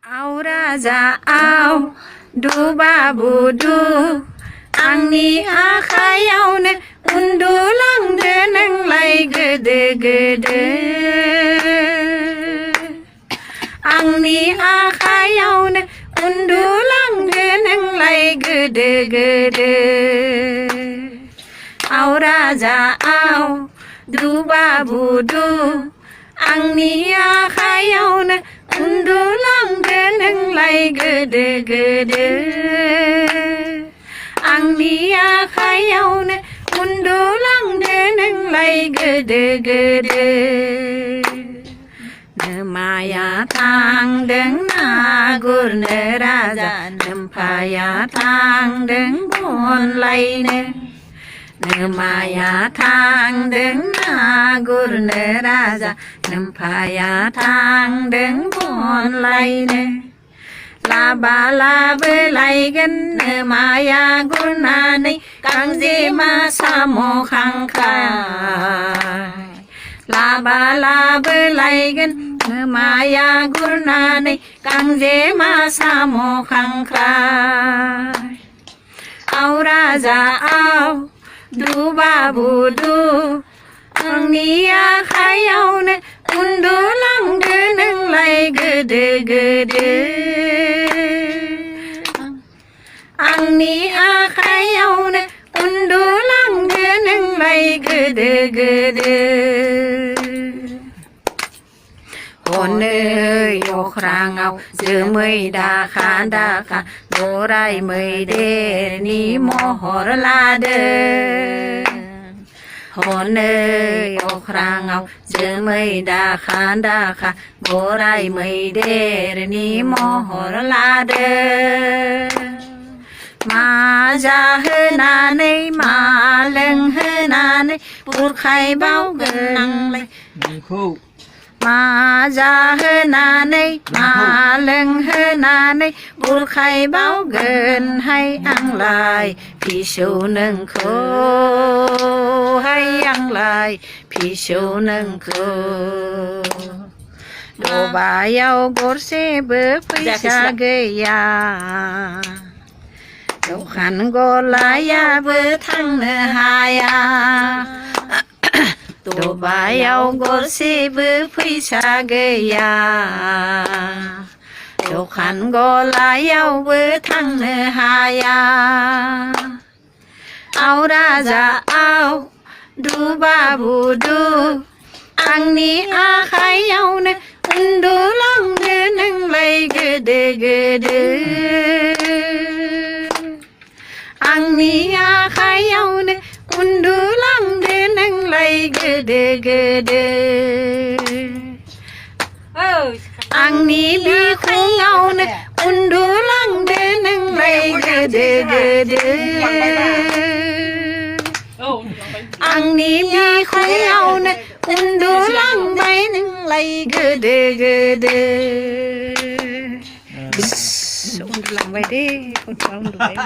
เอาราจาเอาดูบาบูดูआंनि आखायावनो उन्दुलांदो नोंलाय गोदो गोदो आंनि आखायावनो उन्दुलांदो नोंलाय गोदो गोदो आव राजा आव दु बाबु दु आंनि आखायावनो उन्दुलांदो नोंलाय गोदो गोदो आंनि आखायावनो उन्दुलांदो नोंलाय गोदो गोदो नोमाया थांदों ना गुरनो राजा नोम्फाया थांदों बन लायनो नोमाया थांदों ना गुरनो राजा नोम्फाया थांदों बन लायनो लाबा लाबो लायगोन नोमाया गुरनानै गांजेमा साम' खांख्राय लाबा लाबो लायगोन नोमाया गुरनानै गांजेमा साम' खांख्राय आव राजा आव दु बाबु दु आंनि आखायावनो उन्दुलांदो नोंलाय गोदो गोदो आंनि आखायावनो उन्दुलांदो नोंलाय गोदो गोदो हनै अख्राङाव जोमै दाखा दाखा गराय मैदेरनि महर लादों हनै अख्राङाव जोमै दाखा दाखा गराय मैदेरनि महर लादों मा जाहोनानै मा लोंहोनानै बुरखायबावगोन आंलाय मा जाहोनानै मा लोंहोनानै बुरखायबावगोनहाय आंलाय फिसौ नोंखौहाय आंलाय फिसौ नोंखौ दबायाव गरसेबो फैसा गैया दखान गलायाबो थांनो हाया दबायाव गरसेबो फैसा गैया दखान गलायावबो थांनो हाया आव राजा आव दु बाबु दु आंनि आखायावनो उन्दुलांदो नोंलाय गोदो गोदो आंनि आखायावनो उन्दुलांदो नोंलाय गोदो गोदो आंनि बिखुङावनो उन्दुलांदो नोंलाय गोदो गोदो आंनि बिखुङावनो उन्दुलांबाय नोंलाय गोदो गोदो उन्दुलांबाय दे उन्दुबाय